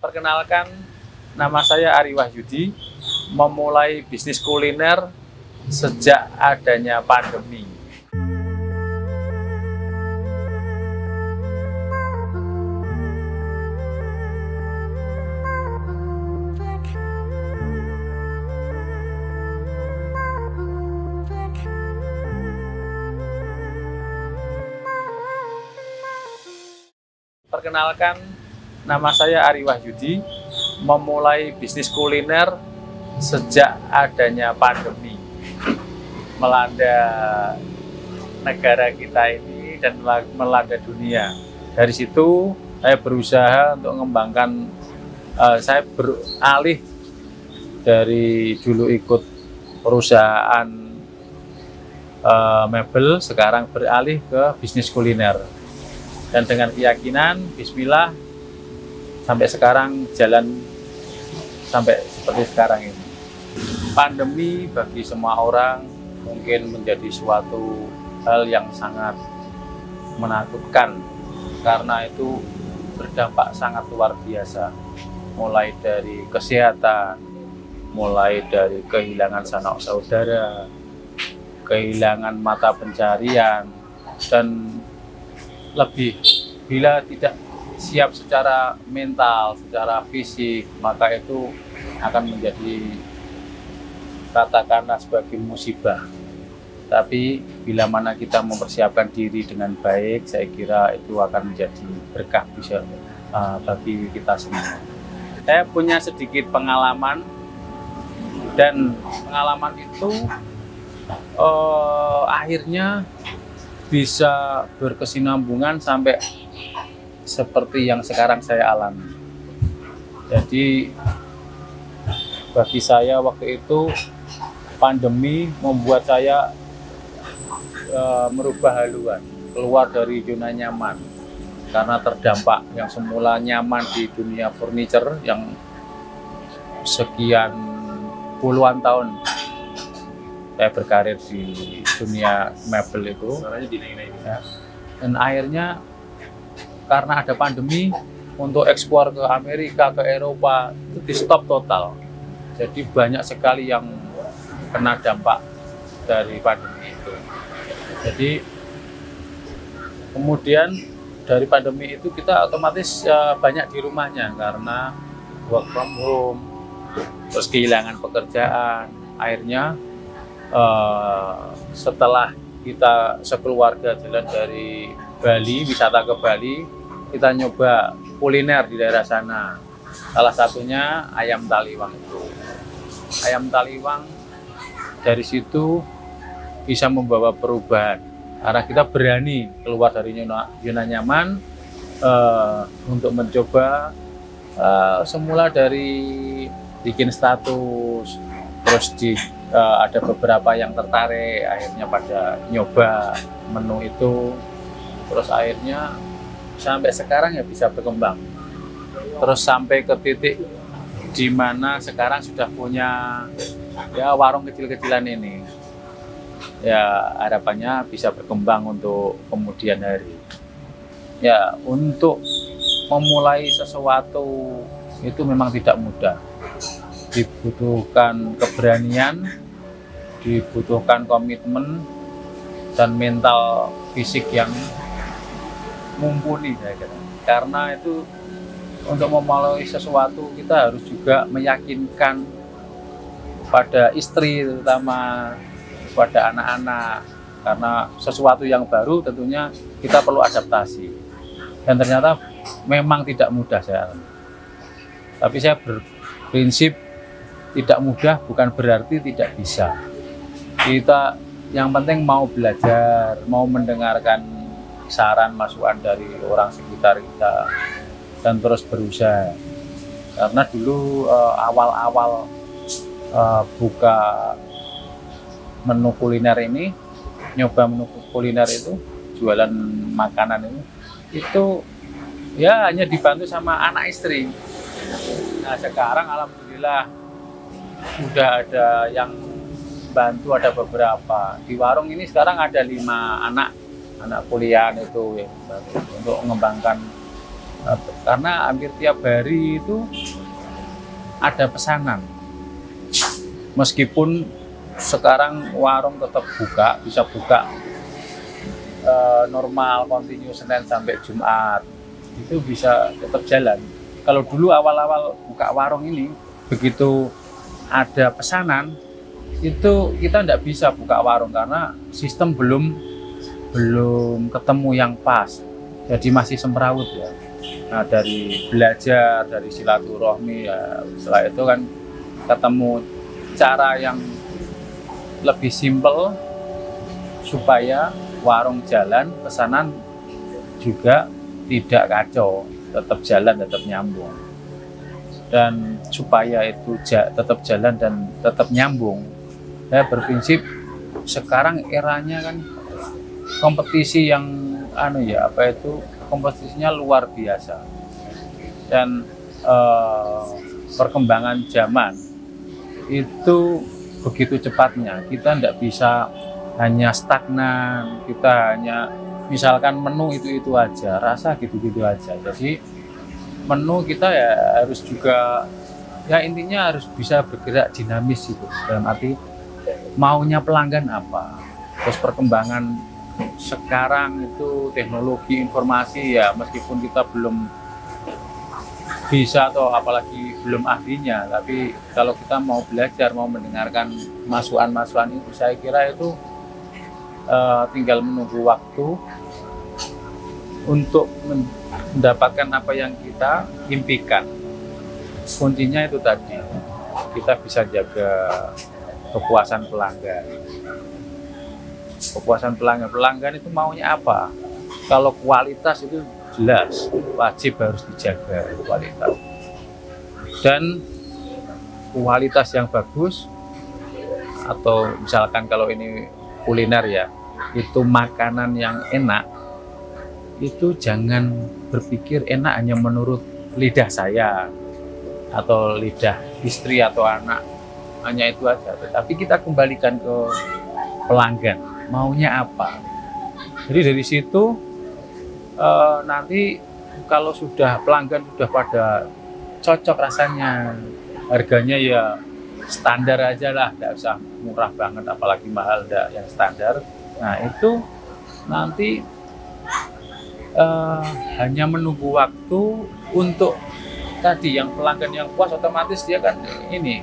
Perkenalkan, nama saya Ari Wahyudi, memulai bisnis kuliner sejak adanya pandemi. Perkenalkan, nama saya Ari Wahyudi, memulai bisnis kuliner sejak adanya pandemi melanda negara kita ini dan melanda dunia. Dari situ saya berusaha untuk mengembangkan, saya beralih dari dulu ikut perusahaan mebel, sekarang beralih ke bisnis kuliner. Dan dengan keyakinan, bismillah, sampai sekarang jalan sampai seperti sekarang ini. Pandemi bagi semua orang mungkin menjadi suatu hal yang sangat menakutkan, karena itu berdampak sangat luar biasa, mulai dari kesehatan, mulai dari kehilangan sanak saudara, kehilangan mata pencarian, dan lebih bila tidak siap secara mental, secara fisik, maka itu akan menjadi, katakanlah, sebagai musibah. Tapi bila mana kita mempersiapkan diri dengan baik, saya kira itu akan menjadi berkah bisa bagi kita semua. Saya punya sedikit pengalaman, dan pengalaman itu akhirnya bisa berkesinambungan sampai seperti yang sekarang saya alami. Jadi bagi saya waktu itu pandemi membuat saya merubah haluan, keluar dari zona nyaman, karena terdampak yang semula nyaman di dunia furniture yang sekian puluhan tahun saya berkarir di dunia mebel itu, ya. Dan akhirnya karena ada pandemi, untuk ekspor ke Amerika, ke Eropa itu di stop total. Jadi banyak sekali yang kena dampak dari pandemi itu. Jadi kemudian dari pandemi itu kita otomatis banyak di rumahnya karena work from home, terus kehilangan pekerjaan. Akhirnya setelah kita sekeluarga jalan dari Bali, wisata ke Bali, kita nyoba kuliner di daerah sana. Salah satunya ayam taliwang itu. Ayam taliwang dari situ bisa membawa perubahan, karena kita berani keluar dari zona nyaman untuk mencoba, semula dari bikin status, terus ada beberapa yang tertarik, akhirnya pada nyoba menu itu, terus akhirnya sampai sekarang ya bisa berkembang, terus sampai ke titik di mana sekarang sudah punya ya warung kecil-kecilan ini. Ya harapannya bisa berkembang untuk kemudian hari. Ya untuk memulai sesuatu itu memang tidak mudah, dibutuhkan keberanian, dibutuhkan komitmen dan mental fisik yang mumpuni, saya kira. Karena itu untuk memulai sesuatu kita harus juga meyakinkan pada istri, terutama pada anak-anak, karena sesuatu yang baru tentunya kita perlu adaptasi, dan ternyata memang tidak mudah saya. Tapi saya berprinsip tidak mudah bukan berarti tidak bisa. Kita yang penting mau belajar, mau mendengarkan saran masukan dari orang sekitar kita, dan terus berusaha. Karena dulu awal-awal buka menu kuliner ini, nyoba menu kuliner itu, jualan makanan itu ya hanya dibantu sama anak istri. Nah sekarang alhamdulillah udah ada yang bantu, ada beberapa. Di warung ini sekarang ada 5 anak kuliah itu ya, untuk mengembangkan Karena hampir tiap hari itu ada pesanan. Meskipun sekarang warung tetap buka, bisa buka normal, kontinu Senin sampai Jumat, itu bisa tetap jalan. Kalau dulu awal-awal buka warung ini, begitu ada pesanan, itu kita tidak bisa buka warung karena sistem belum ketemu yang pas. Jadi masih semrawut ya. Nah, dari belajar, dari silaturahmi ya, setelah itu kan ketemu cara yang lebih simpel supaya warung jalan, pesanan juga tidak kacau, tetap jalan, tetap nyambung. Dan supaya itu tetap jalan dan tetap nyambung, saya berprinsip sekarang eranya kan kompetisi yang kompetisinya luar biasa, dan perkembangan zaman itu begitu cepatnya. Kita tidak bisa hanya stagnan, kita hanya misalkan menu itu aja, rasa gitu-gitu aja. Jadi menu kita ya harus juga, ya intinya harus bisa bergerak dinamis gitu, dalam arti maunya pelanggan apa. Terus perkembangan sekarang itu teknologi informasi ya, meskipun kita belum bisa atau apalagi belum ahlinya, tapi kalau kita mau belajar, mau mendengarkan masukan-masukan itu, saya kira itu tinggal menunggu waktu untuk mendapatkan apa yang kita impikan. Kuncinya itu tadi, kita bisa jaga kepuasan pelanggan. Kepuasan pelanggan itu maunya apa? Kalau kualitas itu jelas, wajib harus dijaga kualitas. Dan kualitas yang bagus, atau misalkan kalau ini kuliner ya, itu makanan yang enak, itu jangan berpikir enak hanya menurut lidah saya atau lidah istri atau anak, hanya itu aja. Tapi kita kembalikan ke pelanggan, maunya apa. Jadi dari situ nanti kalau sudah pelanggan sudah pada cocok rasanya, harganya ya standar aja lah, tidak usah murah banget apalagi mahal, enggak, yang standar. Nah itu nanti hanya menunggu waktu untuk tadi yang pelanggan yang puas, otomatis dia kan ini,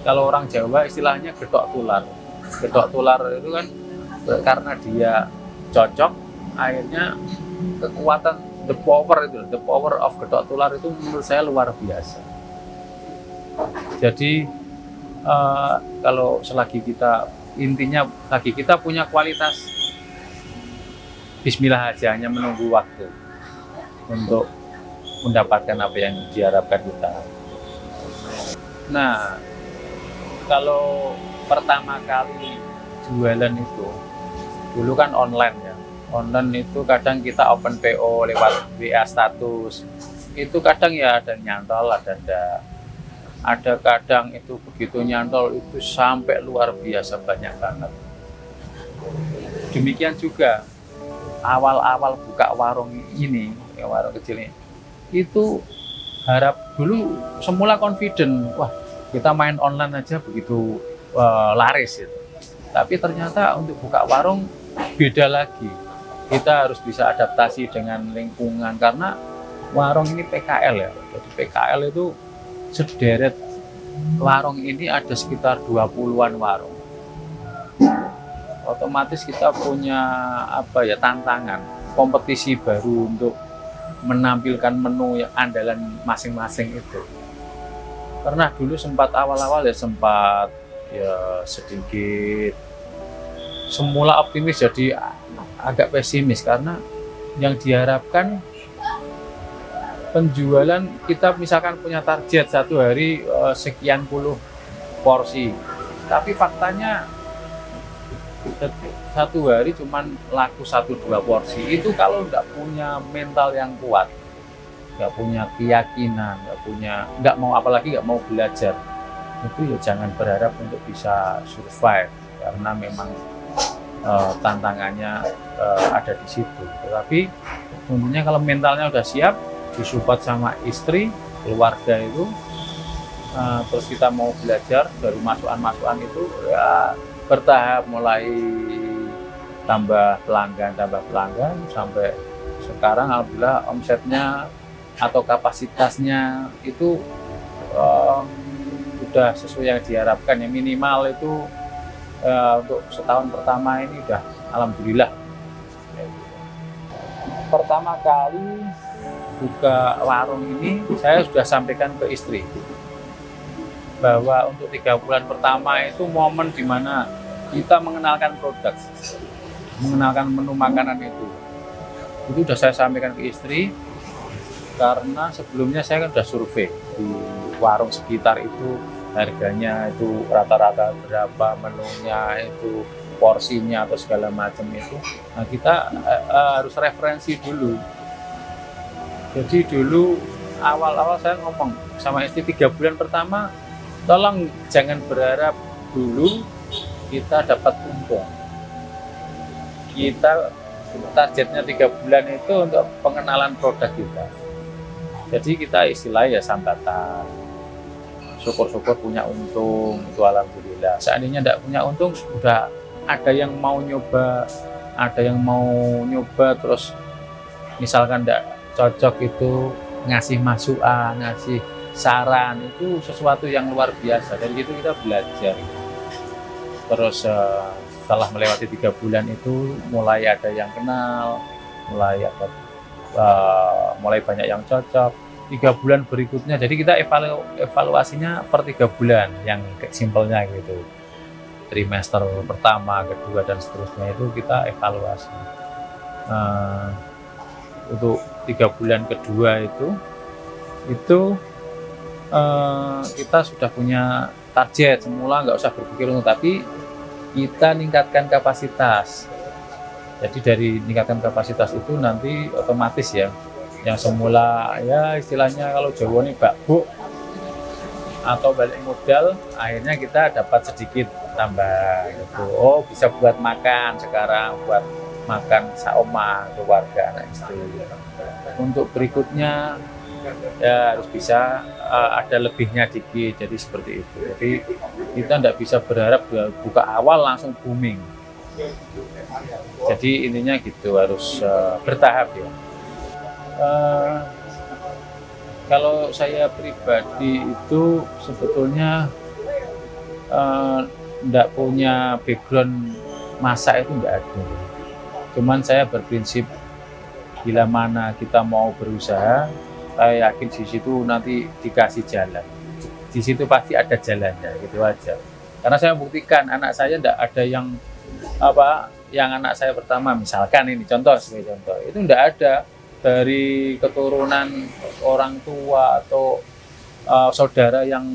kalau orang Jawa istilahnya getok tular. Getok tular itu kan karena dia cocok, akhirnya kekuatan the power of getok tular itu menurut saya luar biasa. Jadi kalau selagi kita, intinya lagi kita punya kualitas, bismillah aja, hanya menunggu waktu untuk mendapatkan apa yang diharapkan kita. Nah, kalau pertama kali jualan itu dulu kan online ya. Online itu kadang kita open PO lewat WA status. Itu kadang ya ada nyantol, ada kadang itu begitu nyantol itu sampai luar biasa banyak banget. Demikian juga awal-awal buka warung ini, warung kecil ini, itu harap dulu semula confident, wah kita main online aja begitu laris itu. Tapi ternyata untuk buka warung beda lagi. Kita harus bisa adaptasi dengan lingkungan, karena warung ini PKL ya. Jadi PKL itu sederet warung ini ada sekitar 20-an warung. Otomatis kita punya tantangan, kompetisi baru untuk menampilkan menu yang andalan masing-masing itu. Karena dulu sempat awal-awal ya sedikit semula optimis, jadi agak pesimis karena yang diharapkan penjualan kita misalkan punya target satu hari sekian puluh porsi, tapi faktanya satu hari cuman laku 1-2 porsi. Itu kalau nggak punya mental yang kuat, nggak punya keyakinan, nggak mau, apalagi nggak mau belajar, itu ya jangan berharap untuk bisa survive, karena memang tantangannya ada di situ. Tetapi tentunya kalau mentalnya udah siap, disupport sama istri, keluarga itu. Terus kita mau belajar dari masukan-masukan itu ya bertahap, mulai tambah pelanggan sampai sekarang alhamdulillah omsetnya atau kapasitasnya itu sudah sesuai yang diharapkan. Yang minimal itu untuk setahun pertama ini udah alhamdulillah. Pertama kali buka warung ini saya sudah sampaikan ke istri bahwa untuk 3 bulan pertama itu momen dimana kita mengenalkan produk, mengenalkan menu makanan itu sudah saya sampaikan ke istri, karena sebelumnya saya kan sudah survei di warung sekitar itu harganya itu rata-rata berapa, menunya itu porsinya atau segala macam itu. Nah kita harus referensi dulu. Jadi dulu awal-awal saya ngomong sama istri 3 bulan pertama tolong jangan berharap dulu kita dapat untung. Kita targetnya 3 bulan itu untuk pengenalan produk kita. Jadi kita istilahnya ya sambatan. Syukur-syukur punya untung, itu alhamdulillah. Seandainya tidak punya untung, udah ada yang mau nyoba, terus misalkan tidak cocok itu ngasih masukan, ngasih saran, itu sesuatu yang luar biasa. Dari itu kita belajar. Terus setelah melewati 3 bulan itu mulai ada yang kenal, mulai banyak yang cocok. 3 bulan berikutnya, jadi kita evaluasinya per 3 bulan, yang simpelnya gitu. Trimester pertama, kedua, dan seterusnya itu kita evaluasi. Untuk 3 bulan kedua itu kita sudah punya target. Semula nggak usah berpikir untuk, tapi kita meningkatkan kapasitas. Jadi dari meningkatkan kapasitas itu nanti otomatis ya, yang semula ya istilahnya kalau Jawa ini bakbuk atau balik modal, akhirnya kita dapat sedikit tambah gitu. Oh bisa buat makan sekarang, buat makan saoma keluarga anak istri. Untuk berikutnya ya harus bisa ada lebihnya dikit, jadi seperti itu. Jadi kita tidak bisa berharap buka awal langsung booming. Jadi intinya gitu, harus bertahap ya. Kalau saya pribadi itu sebetulnya tidak punya background masak, itu tidak ada. Cuman saya berprinsip bila mana kita mau berusaha, saya yakin di situ nanti dikasih jalan. Di situ pasti ada jalannya, gitu aja. Karena saya buktikan anak saya tidak ada yang anak saya pertama misalkan ini sebagai contoh, itu tidak ada dari keturunan orang tua atau saudara yang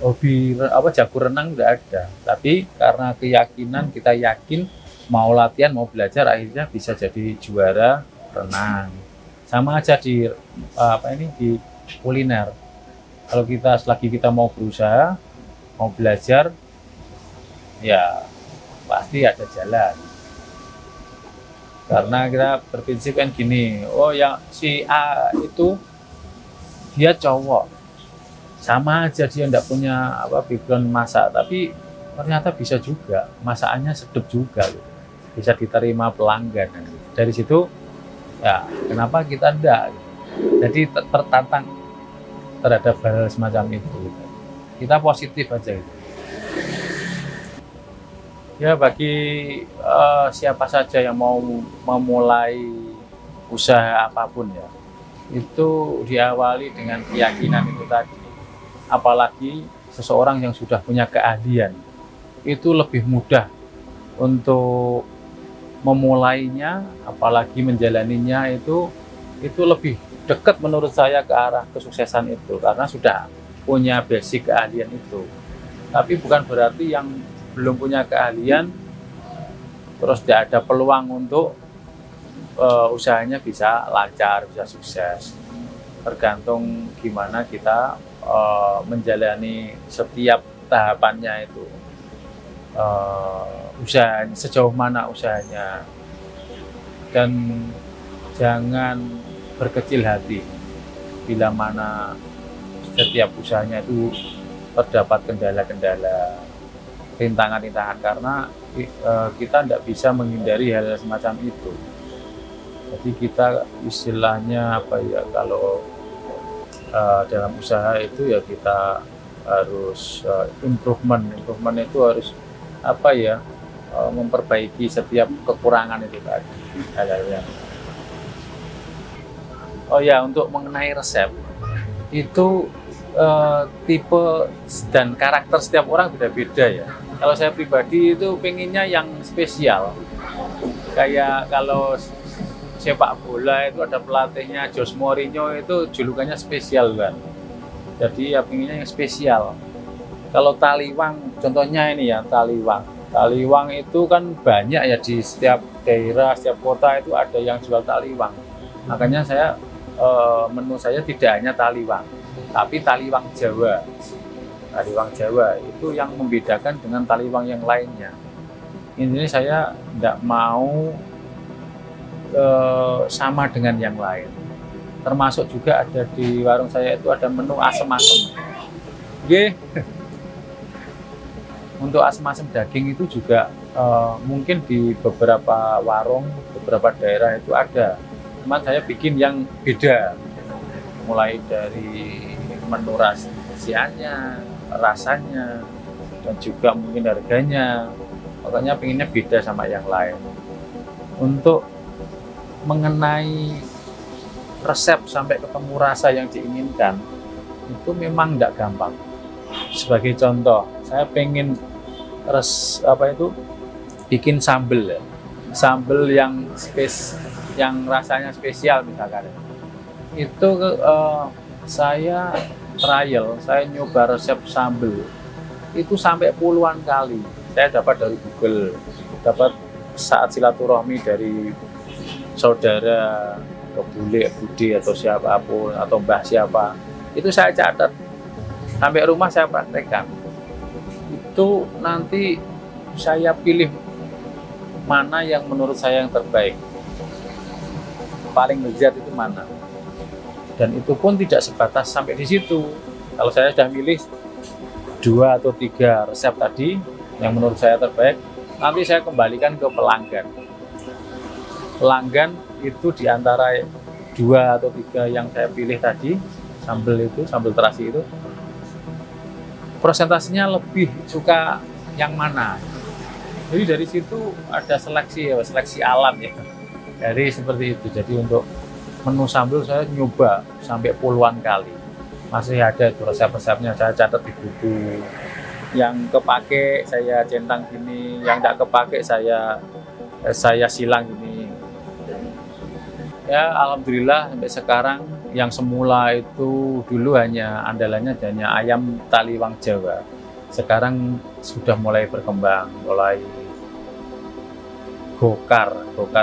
hobi jago renang, tidak ada. Tapi karena keyakinan, kita yakin mau latihan, mau belajar, akhirnya bisa jadi juara renang. Sama aja di di kuliner. Kalau selagi kita mau berusaha, mau belajar, ya pasti ada jalan. Karena kita berprinsip kan gini, oh yang si A itu dia cowok, sama aja dia tidak punya background masak, tapi ternyata bisa juga, masakannya sedap juga, bisa diterima pelanggan. Dari situ ya kenapa kita enggak? Jadi tertantang terhadap hal semacam itu. Kita positif aja gitu. Ya bagi siapa saja yang mau memulai usaha apapun ya, itu diawali dengan keyakinan itu tadi. Apalagi seseorang yang sudah punya keahlian, itu lebih mudah untuk memulainya, apalagi menjalaninya itu lebih dekat menurut saya ke arah kesuksesan itu, karena sudah punya basic keahlian itu. Tapi bukan berarti yang belum punya keahlian terus tidak ada peluang untuk usahanya bisa lancar, bisa sukses. Tergantung gimana kita menjalani setiap tahapannya itu, usahanya sejauh mana usahanya, dan jangan berkecil hati. bila mana setiap usahanya itu terdapat kendala-kendala, rintangan-rintangan, karena kita tidak bisa menghindari hal semacam itu. Jadi kita istilahnya apa ya, kalau dalam usaha itu ya kita harus improvement itu harus apa ya, memperbaiki setiap kekurangan itu tadi. Oh ya, untuk mengenai resep itu tipe dan karakter setiap orang beda-beda ya. Kalau saya pribadi itu pengennya yang spesial. Kayak kalau sepak bola itu ada pelatihnya Jose Mourinho, itu julukannya spesial kan. Jadi ya pengennya yang spesial. Kalau taliwang, contohnya ini ya, taliwang. Taliwang itu kan banyak ya di setiap daerah, setiap kota itu ada yang jual taliwang. Makanya saya menu saya tidak hanya taliwang, tapi taliwang Jawa. Taliwang Jawa itu yang membedakan dengan taliwang yang lainnya. Ini saya tidak mau sama dengan yang lain. Termasuk juga ada di warung saya itu ada menu asem-asem. Oke. Untuk asem-asem daging itu juga mungkin di beberapa warung, beberapa daerah itu ada. Cuman saya bikin yang beda, mulai dari menu isiannya, rasanya, dan juga mungkin harganya. Pokoknya pengennya beda sama yang lain. Untuk mengenai resep sampai ketemu rasa yang diinginkan itu memang tidak gampang. Sebagai contoh, saya pengen bikin sambel ya. Sambel yang rasanya spesial misalkan. Itu saya trial, saya nyoba resep sambel itu sampai puluhan kali. Saya dapat dari Google, dapat saat silaturahmi dari saudara atau bule, budi atau siapapun atau mbah siapa, itu saya catat. Sampai rumah saya praktekkan. Itu nanti saya pilih mana yang menurut saya yang terbaik, paling lezat itu mana. Dan itu pun tidak sebatas sampai di situ. Kalau saya sudah milih 2 atau 3 resep tadi yang menurut saya terbaik, nanti saya kembalikan ke pelanggan. Pelanggan itu diantara 2 atau 3 yang saya pilih tadi, sambal terasi itu, presentasinya lebih suka yang mana. Jadi dari situ ada seleksi alam ya. Dari seperti itu. Jadi untuk menu sambal saya nyoba sampai puluhan kali. Masih ada itu resep-resepnya, saya catat di buku. Yang kepake saya centang gini, yang tidak kepake saya silang gini. Ya alhamdulillah sampai sekarang yang semula itu dulu andalannya hanya ayam taliwang Jawa. Sekarang sudah mulai berkembang, mulai gokar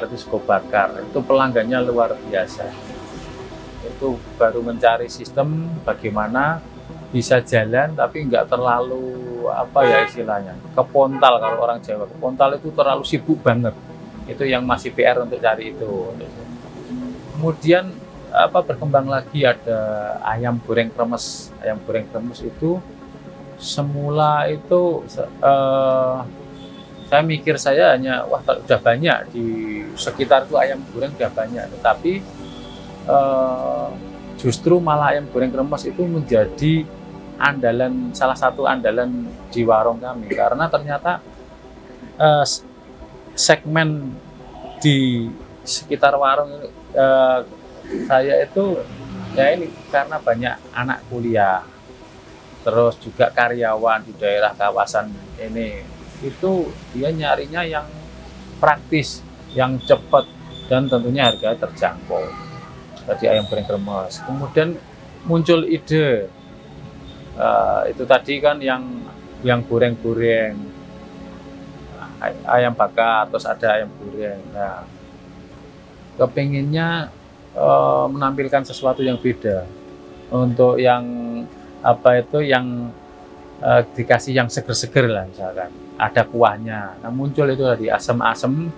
itu sego bakar, itu pelanggannya luar biasa. Itu baru mencari sistem bagaimana bisa jalan tapi nggak terlalu apa ya istilahnya kepontal. Kalau orang Jawa kepontal itu terlalu sibuk banget, itu yang masih PR untuk cari itu. Kemudian berkembang lagi ada ayam goreng kremes. Ayam goreng kremes itu semula itu saya mikir saya hanya udah banyak di sekitar itu ayam goreng udah banyak, tetapi justru malah ayam goreng kremes itu menjadi salah satu andalan di warung kami, karena ternyata segmen di sekitar warung saya itu ya ini karena banyak anak kuliah, terus juga karyawan di daerah kawasan ini, itu dia nyarinya yang praktis, yang cepat, dan tentunya harga terjangkau. Tadi ayam goreng kremes. Kemudian muncul ide itu tadi kan yang goreng-goreng, ayam bakar, terus ada ayam goreng. Nah, kepinginnya menampilkan sesuatu yang beda. Untuk yang yang dikasih yang seger-seger lah, misalkan ada kuahnya. Nah muncul itu tadi asem-asem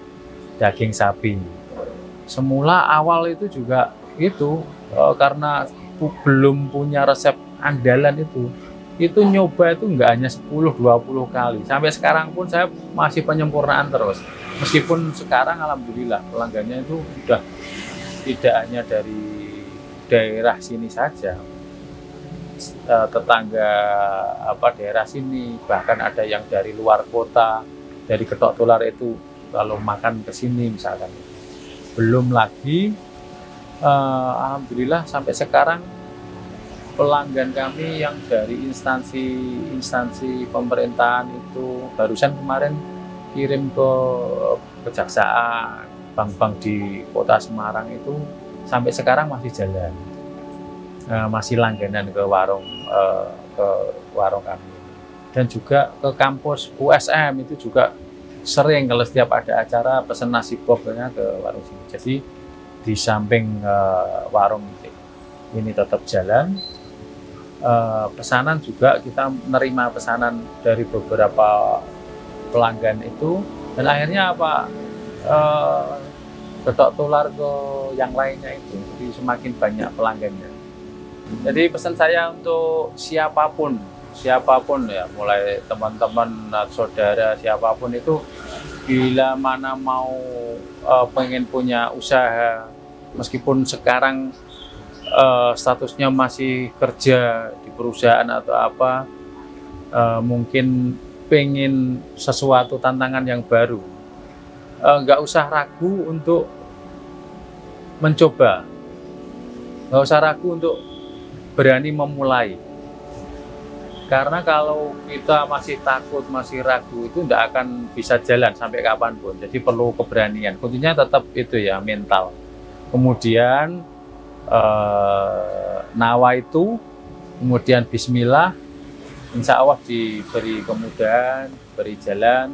daging sapi. Semula awal itu juga itu karena belum punya resep andalan itu nyoba itu nggak hanya 10-20 kali. Sampai sekarang pun saya masih penyempurnaan terus. Meskipun sekarang alhamdulillah pelanggannya itu sudah tidak hanya dari daerah sini saja, tetangga daerah sini, bahkan ada yang dari luar kota, dari Ketok Tular itu kalau makan ke sini misalkan. Belum lagi alhamdulillah sampai sekarang pelanggan kami yang dari instansi pemerintahan itu barusan kemarin kirim ke kejaksaan, bank-bank di kota Semarang itu sampai sekarang masih jalan, masih langganan ke warung kami, dan juga ke kampus USM itu juga sering kalau setiap ada acara pesen nasi bobnya ke warung sini. Jadi di samping warung ini tetap jalan, pesanan juga kita menerima pesanan dari beberapa pelanggan itu, dan akhirnya Ketok Tular ke yang lainnya itu, jadi semakin banyak pelanggannya. Jadi pesan saya untuk siapapun ya, mulai teman-teman, saudara, siapapun itu, bila mana mau pengen punya usaha, meskipun sekarang statusnya masih kerja di perusahaan atau apa, mungkin pengen sesuatu tantangan yang baru, nggak usah ragu untuk mencoba, nggak usah ragu untuk berani memulai. Karena kalau kita masih takut, masih ragu, itu nggak akan bisa jalan sampai kapanpun. Jadi perlu keberanian, kuncinya tetap itu ya, mental. Kemudian nawa itu, kemudian bismillah, insya Allah diberi kemudahan, beri jalan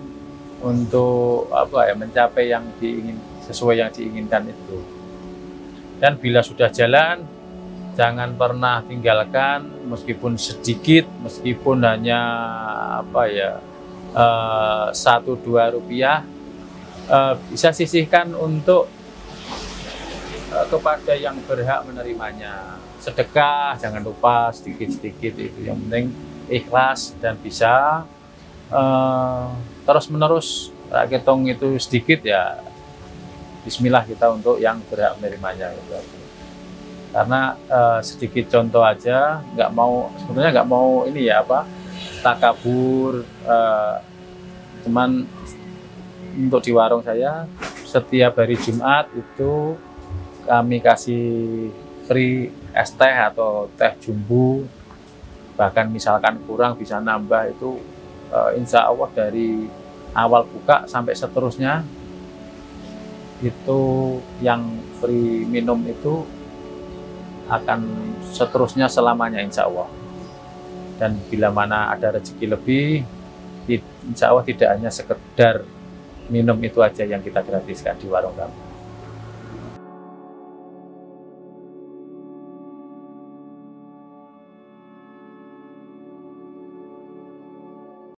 untuk mencapai yang sesuai yang diinginkan itu. Dan bila sudah jalan, jangan pernah tinggalkan, meskipun sedikit, meskipun hanya 1-2 rupiah, bisa sisihkan untuk kepada yang berhak menerimanya. Sedekah jangan lupa, sedikit-sedikit itu yang penting ikhlas, dan bisa terus-menerus hitung itu sedikit ya, bismillah kita untuk yang berhak menerimanya gitu. Karena sedikit contoh aja, sebetulnya nggak mau ini ya takabur, cuman untuk di warung saya setiap hari Jumat itu kami kasih free es teh atau teh jumbo, bahkan misalkan kurang bisa nambah itu, insya Allah dari awal buka sampai seterusnya itu yang free minum itu akan seterusnya selamanya insya Allah. Dan bila mana ada rezeki lebih, insya Allah tidak hanya sekedar minum itu aja yang kita gratiskan di warung kami.